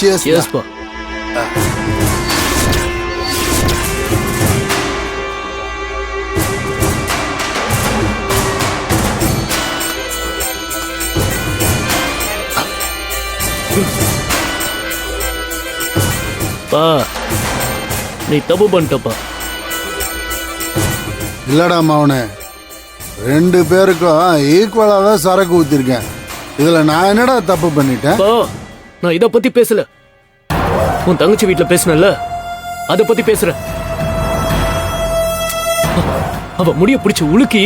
Cheers பா. பா நீ தப்பு பண்ணிட்டப்பா. இல்லடா மாவனே, 2 பேருக்கும் ஈக்குவலா தான் சரக்கு ஊத்திருக்கேன். இதுல நான் என்னடா தப்பு பண்ணிட்டேன்? பா நான் இத பத்தி பேசல, உன் தங்கச்சி வீட்டுல பேசினல அத பத்தி பேசுறேன். அவ முடிய பிடிச்சு உலுக்கி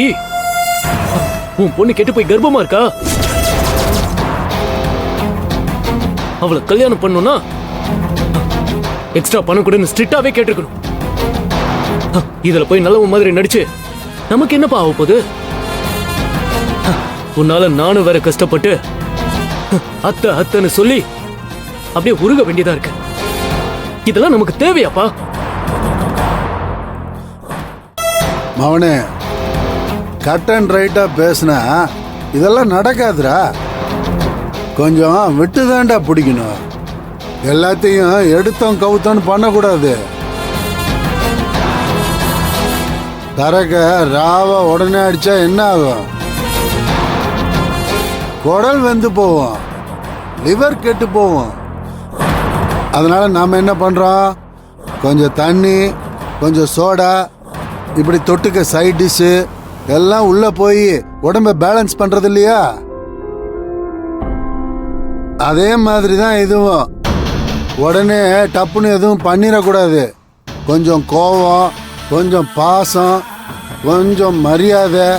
உன் பொண்ணு கெட்டு போய் கர்ப்பமா இருக்கா. அவளை கல்யாணம் பண்ணுனா எக்ஸ்ட்ரா பணம் கூட ஸ்ட்ரிக்டாவே கேட்டிருக்கணும். இதுல போய் நல்லவன் மாதிரி நடிச்சு நமக்கு என்னப்பா ஆக போகுது? உன்னால நானும் வேற கஷ்டப்பட்டு அத்தை அத்தைன்னு சொல்லி அப்படியே உருக வேண்டியதா இருக்கு. இதெல்லாம் நமக்கு தேவையாப்பா? மவனே, கட் அண்ட் ரைட்டா பேசினா இதெல்லாம் நடக்காதுடா. கொஞ்சம் விட்டுதான்டா பிடிக்கணும். எல்லாத்தையும் எடுத்தோம் கவுத்தோன்னு பண்ணக்கூடாது. தரக்க ராவா உடனே அடிச்சா என்ன ஆகும்? குடல் வெந்து போவோம், லிவர் கெட்டு போவோம். அதனால நாம என்ன பண்றோம்? கொஞ்சம் தண்ணி, கொஞ்சம் சோடா, இப்படி தொட்டுக்க சைட் டிஷ்ஷு எல்லாம் உள்ள போய் உடம்ப பேலன்ஸ் பண்றது இல்லையா? அதே மாதிரி தான் இதுவும். உடனே டப்புன்னு எதுவும் பண்ணிடக்கூடாது. கொஞ்சம் கோவம், கொஞ்சம் பாசம், கொஞ்சம் மரியாதை,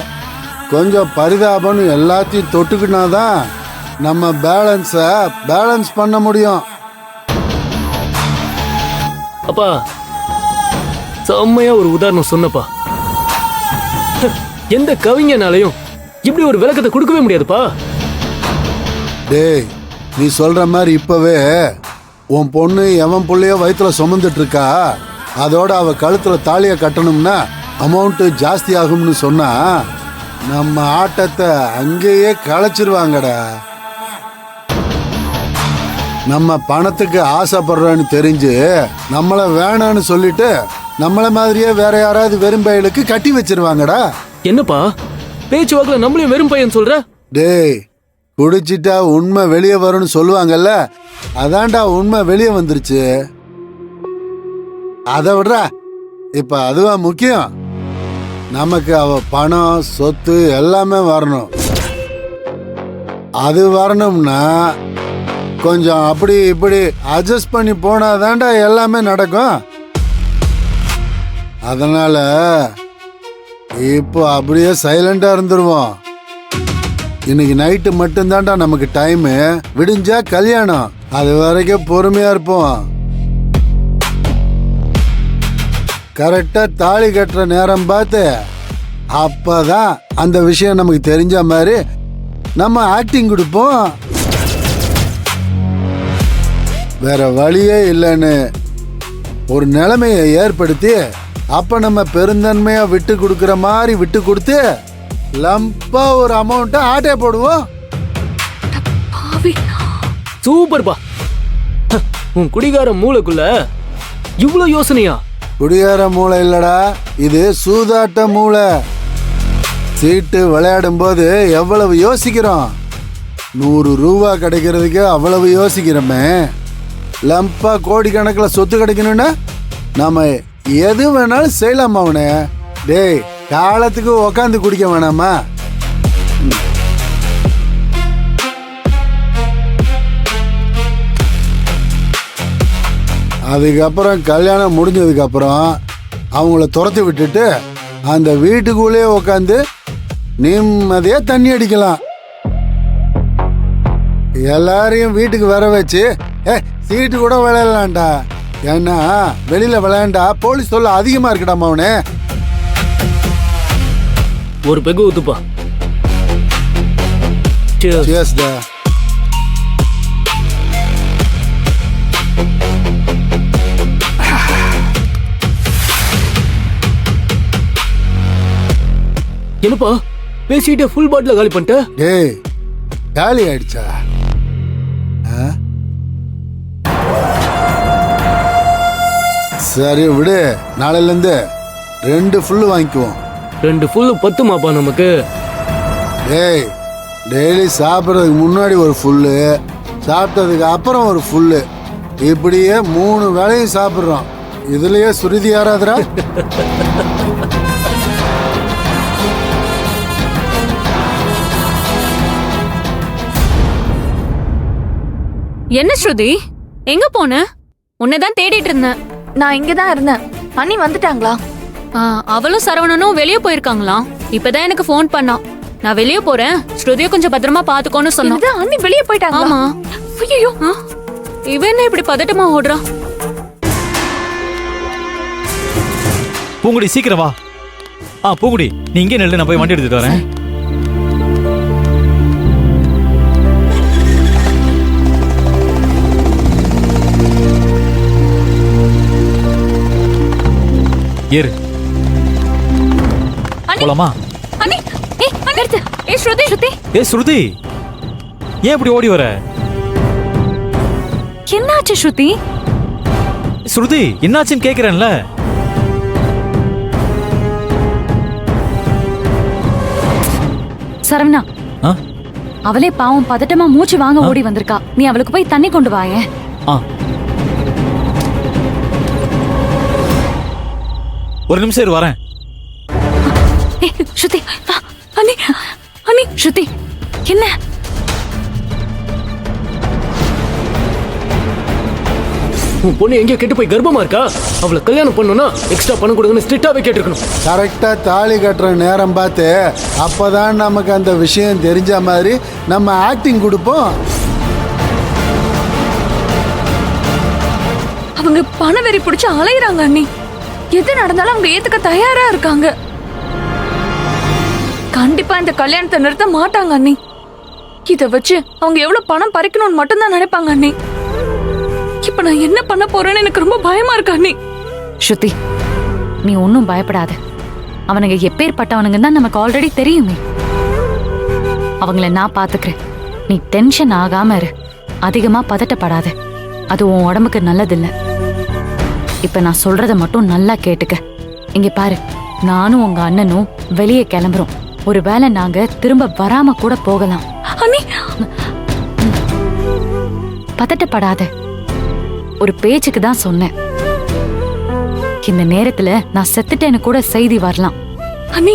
கொஞ்சம் பரிதாபம்னு எல்லாத்தையும் தொட்டுக்கினாதான் நம்ம பேலன்ஸ் பண்ண முடியும். அப்பா செம்மையா ஒரு உதாரணம் சொன்னப்பா. எந்த கவிஞனாலையும் இப்படி ஒரு விளக்கத்தை கொடுக்கவே முடியாதுப்பா. டேய், நீ சொல்ற மாதிரி இப்பவே உன் பொண்ணு எவன் புள்ளையோ வயிற்றுல சுமந்துட்டு இருக்கா, அதோட அவ கழுத்துல தாலிய கட்டணும்னா அமௌண்ட் ஜாஸ்தி ஆகும்னு சொன்னா நம்ம ஆட்டத்தை அங்கேயே களைச்சிருவாங்கடா. நம்ம பணத்துக்கு ஆசைப்படுறோன்னு தெரிஞ்சு நம்மள வேணான்னு சொல்லிட்டு நம்மள மாதிரியே வேற யாராவது வெறும் பையலுக்கு கட்டி வச்சிருவாங்கடா. என்னப்பா பேச்சு வாக்குல நம்மளையும் வெறும் பையன் சொல்ற? டேய், குடிச்சிட்டா உண்மை வெளியே வரும்னு சொல்லுவாங்கல்ல, அதான்டா உண்மை வெளியே வந்துருச்சு. அதை விடுறா, இப்ப அதுவா முக்கியம்? நமக்கு அவ பணம் சொத்து எல்லாமே வரணும். அது வரணும்னா கொஞ்சம் அப்படி இப்படி அட்ஜஸ்ட் பண்ணி போனாதான்டா எல்லாமே நடக்கும். அதனால இப்போ அப்படியே சைலண்டா இருந்துருவோம். இன்னைக்கு நைட்டு மட்டும்தான்டா நமக்கு டைமு. விடிஞ்சா கல்யாணம், அது வரைக்கும் பொறுமையா இருப்போம். கரெக்டா தாலி கட்டுற நேரம் பார்த்து அப்பதான் அந்த விஷயம் நமக்கு தெரிஞ்ச மாதிரி நம்ம ஆக்டிங் கொடுப்போம். வேற வழியே இல்லைன்னு ஒரு நிலைமையை ஏற்படுத்தி அப்ப நம்ம பெருந்தன்மையா விட்டு கொடுக்கற மாதிரி விட்டு கொடுத்து லம்பா ஒரு அமௌண்ட்ட ஆட்டே போடுவோம். சூப்பர்பா. உன் குடிகார மூளைக்குள்ள இவ்வளவு யோசனையா? குடிகார மூளை இல்லடா, இது சூதாட்ட மூளை. சீட்டு விளையாடும் போது எவ்வளவு யோசிக்கிறோம். 100 ரூபா கிடைக்கிறதுக்கு அவ்வளவு யோசிக்கிறோமே. லம்பா கோடிக்கணக்கில் சொத்து கிடைக்கணும்னா நாம எது வேணாலும் செய்யலாமா? அவனே டேய், காலத்துக்கு உக்காந்து குடிக்க வேணாமா? அதுக்கப்புறம் கல்யாணம் முடிஞ்சதுக்கு அப்புறம் அவங்கள துரத்தி விட்டுட்டு அந்த வீட்டுக்குள்ளேயே உக்காந்து நிம்மதியா தண்ணி அடிக்கலாம். எல்லாரையும் வீட்டுக்கு வர வச்சு சீட்டு கூட விளையாடலாம்டா. ஏன்னா வெளியில விளையாண்டா போலீஸ் தொல்லை அதிகமா இருக்குடாமா. அவனே ஒரு பெகு ஊத்துப்பா. Cheers டா. என்னப்பா பேசிட்டே ஃபுல் பாட்டில காலி பண்ணிட்ட? டேய், காலி ஆயிடுச்சா? சரி விடு, நாளையிலேருந்து 2 ஃபுல்லு வாங்கிக்குவோம். 2 ஃபுல்லு பத்துமாப்பா நமக்கு? டேய், டெய்லி சாப்பிட்றதுக்கு முன்னாடி ஒரு ஃபுல்லு, சாப்பிட்டதுக்கு அப்புறம் ஒரு ஃபுல்லு, இப்படியே 3 வேளையும் சாப்பிட்றோம். இதுலயே சுருதி யாராதுரா? என்ன ஸ்ருதி, எங்க போன? உன்னைதான் தேடிட்டு இருந்தேன். நான் இங்கதான் இருந்தேன். அண்ணி வந்துட்டாங்களா? அவளும் சரவணனும் வெளியே போயிருக்காங்களா? இப்பதான் எனக்கு ஃபோன் பண்ணா. நான் வெளியே போறேன், ஸ்ருதியை கொஞ்சம் பத்திரமா பாத்துக்கோன்னு சொன்னான். இதுதான் அண்ணி வெளியே போயிட்டாங்க. ஆமா. ஐயோ, இவ என்ன இப்படி பதட்டமா ஓடுறா? பூங்குடி சீக்கிரம் வா. பூங்குடி நீ இங்கே நில்லு, நான் போய் வண்டி எடுத்துட்டு வரேன். ஏறு. போலாமா? அண்ணி, நிறுத்து. ஸ்ருதி, ஸ்ருதி. ஸ்ருதி, ஏன் இப்படி ஓடி வர? என்னாச்சு ஸ்ருதி? ஸ்ருதி, என்னாச்சுன்னு கேக்குறேன்ல. சரவணா, அவளே பாவம் பதட்டமா மூச்சு வாங்க ஓடி வந்திருக்கா. நீ அவளுக்கு போய் தண்ணி கொண்டு வாயே. ஒரு நிமிஷம் இரு, வரேன். ஸ்ருதி, அண்ணி, அண்ணி, ஸ்ருதி, என்ன? உன் பொண்ணு எங்கேயோ கெட்டு போய் கர்ப்பமா இருக்கா? அவளை கல்யாணம் பண்ணணும்னா எக்ஸ்ட்ரா பணம் கொடுங்கன்னு ஸ்ட்ரிக்டாவே கேட்டிருக்கணும். கரெக்டா தாலி கட்டுற நேரம் பார்த்து அப்பதான் நமக்கு அந்த விஷயம் தெரிஞ்ச மாதிரி நம்ம ஆக்டிங் கொடுப்போம். அவங்க பணவெறி பிடிச்சு அலையுறாங்க அண்ணி. எது நடந்தாலும் அவங்க ஏத்துக்க தயாரா இருக்காங்க. கண்டிப்பா இந்த கல்யாணத்தை நிறுத்த மாட்டாங்க அண்ணி. இத வச்சு அவங்க எவ்வளவு பணம் பறிக்கணும்னு மட்டும்தான் நினைப்பாங்க அண்ணி. இப்ப நான் என்ன பண்ண போறேன்னு எனக்கு ரொம்ப பயமா இருக்கு அண்ணி. ஸ்ருதி, நீ ஒன்னும் பயப்படாத. அவனுங்க எப்பேற்பட்டவனுங்க தான் நமக்கு ஆல்ரெடி தெரியுமே. அவங்கள நான் பாத்துக்கிறேன். நீ டென்ஷன் ஆகாம இரு. அதிகமா பதட்டப்படாத. அது உன் உடம்புக்கு நல்லதில்ல. இப்ப நான் சொல்றத மட்டும் நல்லா கேட்டுக்க. இங்க பாரு, நானும் உங்க அண்ணனும் வெளியே கிளம்புறோம். ஒருவேளை நாங்க திரும்ப வராம கூட போகலாம். அண்ணி, பதட்டப்படாத. ஒரு பேச்சுக்கு தான் சொன்னேன். இந்த நேரத்துல நான் செத்துட்டேன்னு கூட செய்தி வரலாம். அண்ணி